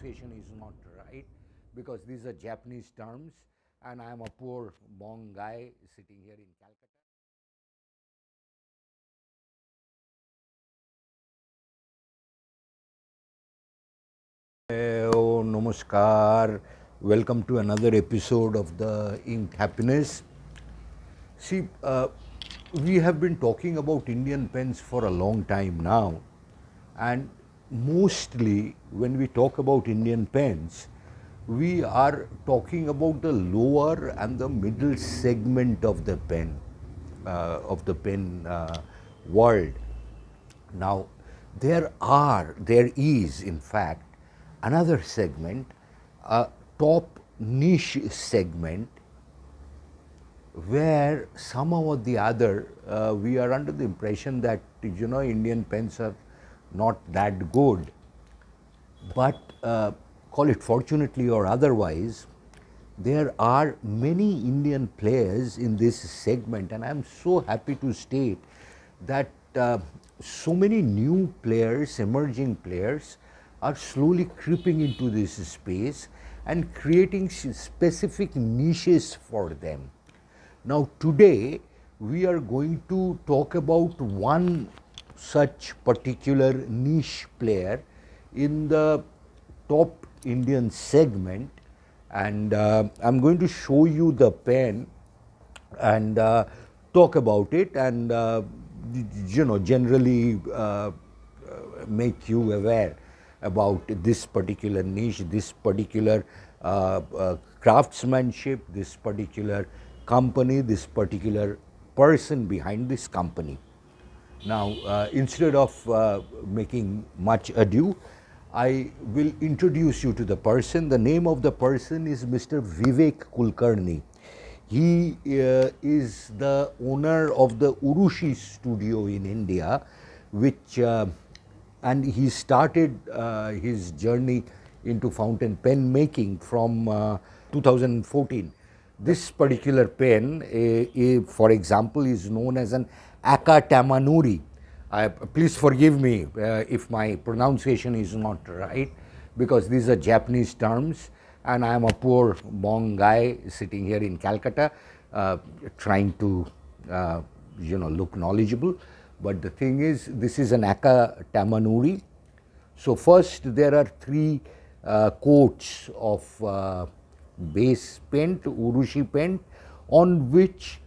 pronunciation is not right because these are Japanese terms and I am a poor Hmong guy sitting here in Calcutta. Oh, namaskar. Welcome to another episode of the Ink Happiness. See, we have been talking about Indian pens for a long time now, and mostly when we talk about Indian pens, we are talking about the lower and the middle segment of the pen world. Now, there is, in fact, another segment, a top niche segment, where somehow or the other we are under the impression that Indian pens are not that good, but call it fortunately or otherwise, there are many Indian players in this segment, and I am so happy to state that so many new players, emerging players, are slowly creeping into this space and creating specific niches for them. Now, today we are going to talk about one such particular niche player in the top Indian segment, and I'm going to show you the pen and talk about it and generally make you aware about this particular niche, this particular craftsmanship, this particular company, this particular person behind this company. Now, instead of making much ado, I will introduce you to the person. The name of the person is Mr. Vivek Kulkarni. He is the owner of the Urushi Studio in India, which and he started his journey into fountain pen making from 2014. This particular pen, for example, is known as an Aka Tamenuri. Please forgive me if my pronunciation is not right, because these are Japanese terms and I am a poor Hmong guy sitting here in Calcutta trying to look knowledgeable. But the thing is, this is an Aka Tamenuri. So first there are three coats of base paint, Urushi paint, on which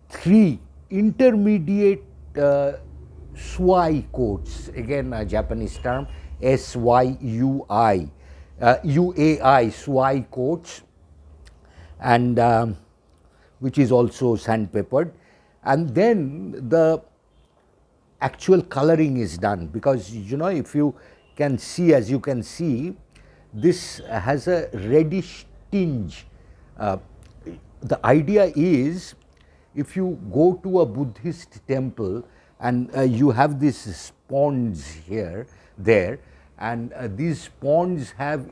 three intermediate Syuai coats, again a Japanese term, Syui, UAI, Syuai coats, and which is also sandpapered, and then the actual coloring is done, because if you can see, as you can see, this has a reddish tinge. The idea is, if you go to a Buddhist temple and you have these sponges there, and these sponges have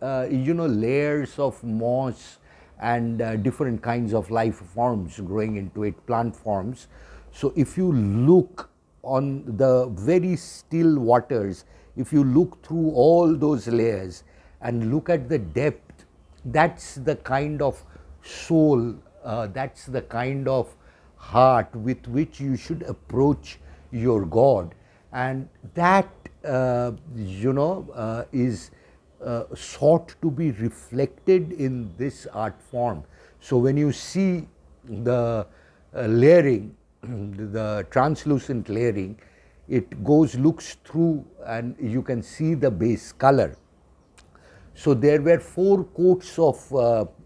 layers of moss and different kinds of life forms growing into it, plant forms. So if you look on the very still waters, if you look through all those layers and look at the depth, that's the kind of soul, that's the kind of heart with which you should approach your God, and that is sought to be reflected in this art form. So when you see the layering, the translucent layering, it looks through and you can see the base color. So there were four coats of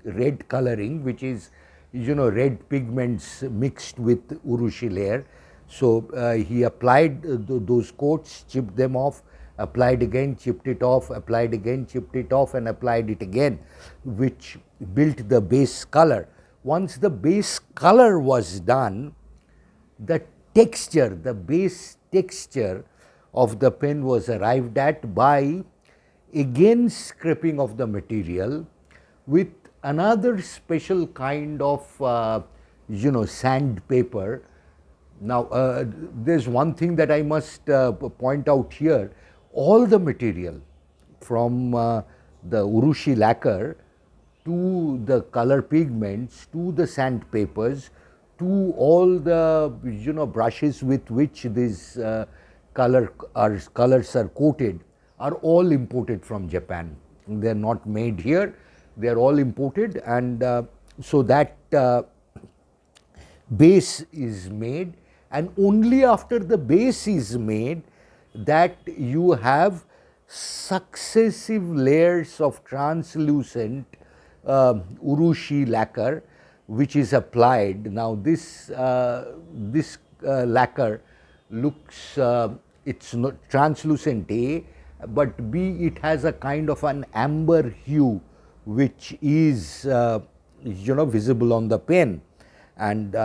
red coloring, which is red pigments mixed with Urushi layer. So he applied those coats, chipped them off, applied again, chipped it off, applied again, chipped it off, and applied it again, which built the base color. Once the base color was done, the texture, the base texture of the pen was arrived at by again scraping of the material with another special kind of sandpaper. Now there's one thing that I must point out here. All the material from the Urushi lacquer to the color pigments, to the sandpapers, to all the brushes with which these colors are coated, are all imported from Japan. They are not made here, they are all imported, and so that base is made, and only after the base is made that you have successive layers of translucent Urushi lacquer which is applied. Now this lacquer looks, it's not translucent A, but B, it has a kind of an amber hue which is visible on the pen, and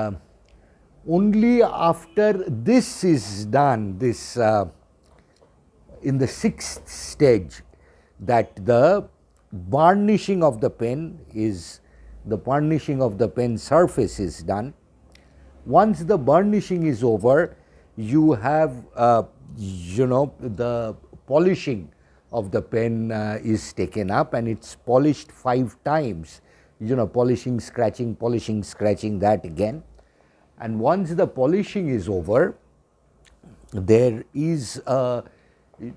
only after this is done, this in the sixth stage, that the varnishing of the pen surface is done. Once the burnishing is over, you have the polishing of the pen is taken up, and it's polished 5 times, polishing, scratching, that again. And once the polishing is over, there is a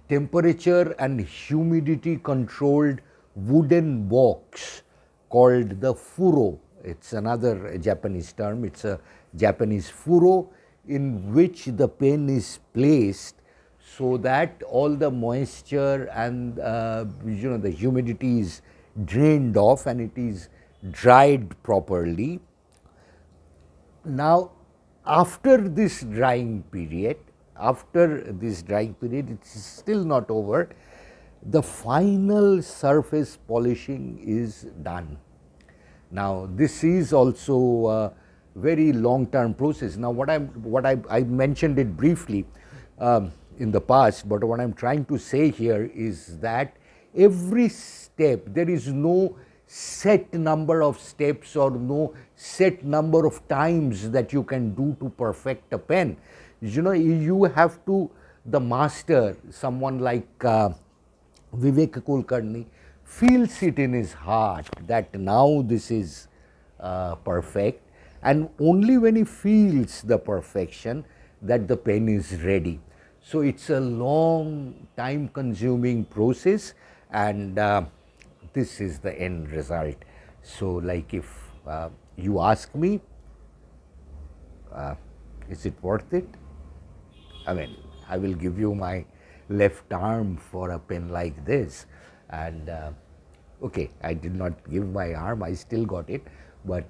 temperature and humidity controlled wooden box called the furo. It's another Japanese term, it's a Japanese furo, in which the pen is placed so that all the moisture and the humidity is drained off and it is dried properly. Now, after this drying period, it is still not over, the final surface polishing is done. Now, this is also a very long-term process. Now, I mentioned it briefly in the past, but what I'm trying to say here is that every step, there is no set number of steps or no set number of times that you can do to perfect a pen. You have to, the master, someone like Vivek Kulkarni, feels it in his heart that now this is perfect, and only when he feels the perfection that the pen is ready. So it's a long time consuming process, and this is the end result. So like if you ask me, is it worth it? I mean, I will give you my left arm for a pen like this, and okay, I did not give my arm, I still got it, but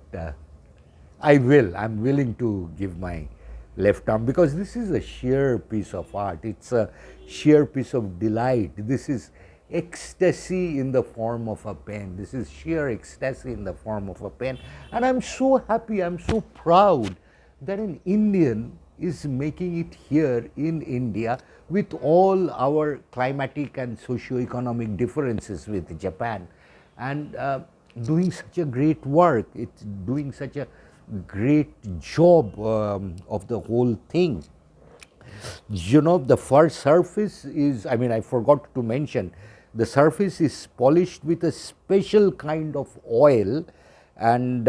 I'm willing to give my left arm, because this is a sheer piece of art, it's a sheer piece of delight. This is ecstasy in the form of a pen. This is sheer ecstasy in the form of a pen, and I'm so happy, I'm so proud that an Indian is making it here in India, with all our climatic and socio-economic differences with Japan, and doing such a great work. It's doing such a great job of the whole thing. The first surface is, I forgot to mention, the surface is polished with a special kind of oil, and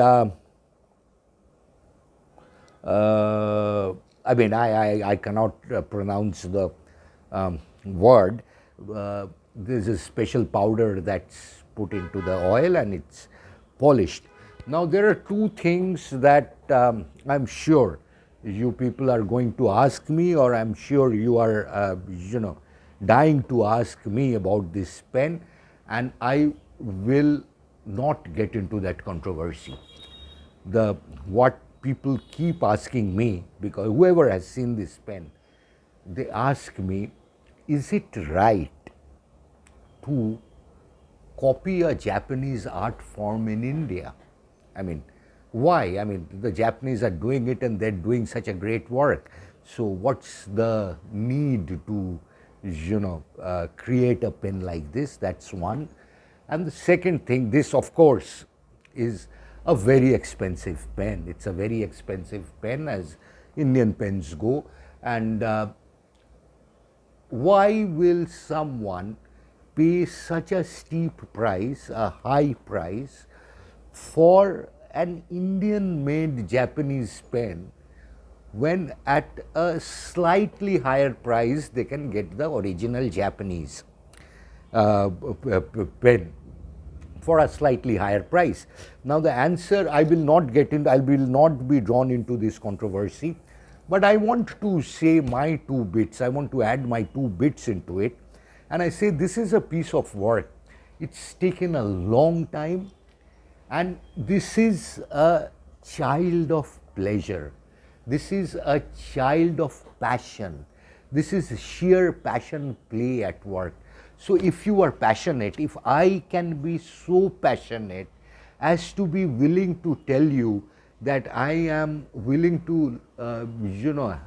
I cannot pronounce the word. There's a special powder that's put into the oil and it's polished. Now, there are 2 things that I'm sure you people are going to ask me, or I'm sure you are dying to ask me about this pen, and I will not get into that controversy. What people keep asking me, because whoever has seen this pen, they ask me, is it right to copy a Japanese art form in India? Why? The Japanese are doing it and they're doing such a great work. So what's the need to, create a pen like this? That's one. And the second thing, this of course is a very expensive pen. It's a very expensive pen as Indian pens go. And why will someone pay such a steep price, a high price, for an Indian made Japanese pen, when at a slightly higher price they can get the original Japanese pen for a slightly higher price? Now the answer, I will not get into, I will not be drawn into this controversy, but I want to say my two bits, I want to add my two bits into it, and I say this is a piece of work. It's taken a long time, and this is a child of pleasure. This is a child of passion. This is sheer passion play at work. So if you are passionate, if I can be so passionate as to be willing to tell you that I am willing to,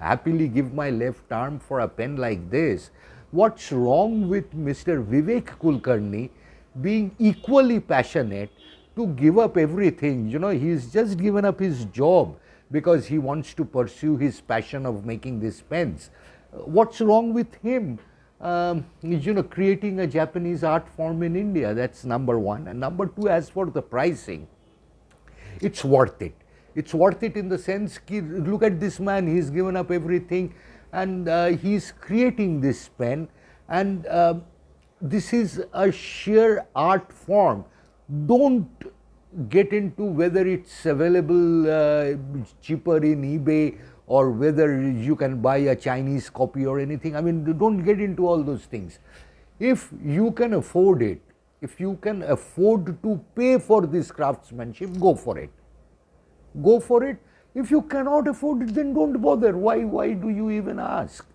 happily give my left arm for a pen like this, what's wrong with Mr. Vivek Kulkarni being equally passionate to give up everything? He's just given up his job because he wants to pursue his passion of making these pens. What's wrong with him, creating a Japanese art form in India? That's number one. And number two, as for the pricing, it's worth it. It's worth it in the sense, look at this man, he's given up everything and he's creating this pen, and this is a sheer art form. Don't get into whether it's available cheaper in eBay or whether you can buy a Chinese copy or anything. I mean, don't get into all those things. If you can afford it, if you can afford to pay for this craftsmanship, go for it. Go for it. If you cannot afford it, then don't bother. Why do you even ask?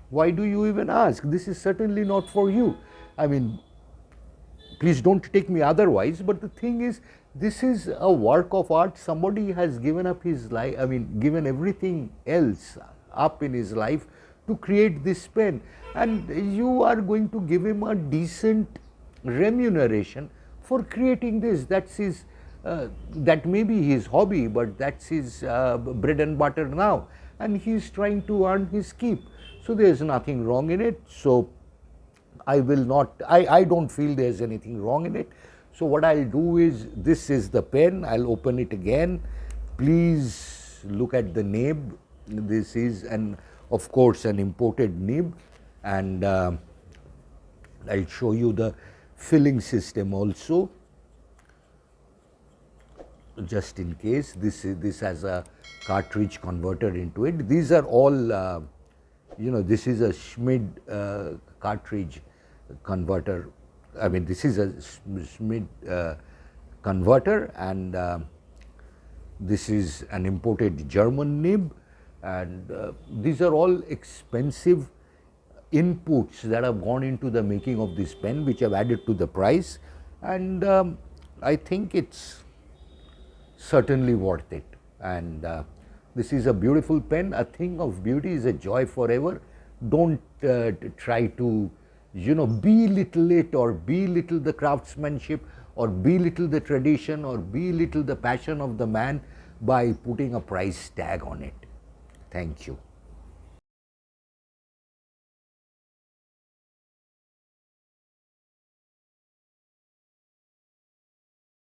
Why do you even ask? This is certainly not for you. I mean, please don't take me otherwise, but the thing is, this is a work of art. Somebody has given up his life, given everything else up in his life to create this pen, and you are going to give him a decent remuneration for creating this. That's his, that may be his hobby, but that's his bread and butter now, and he's trying to earn his keep. So there's nothing wrong in it. So I will not, I don't feel there's anything wrong in it. So what I'll do is, this is the pen, I'll open it again. Please look at the nib. This is of course an imported nib, and I'll show you the filling system also, just in case. This has a cartridge converter into it. These are all, this is a Schmid cartridge converter. This is a Schmid converter, and this is an imported German nib, and these are all expensive inputs that have gone into the making of this pen, which have added to the price, and I think it's certainly worth it. And this is a beautiful pen. A thing of beauty is a joy forever. Don't try to belittle it, or belittle the craftsmanship, or belittle the tradition, or belittle the passion of the man by putting a price tag on it. Thank you.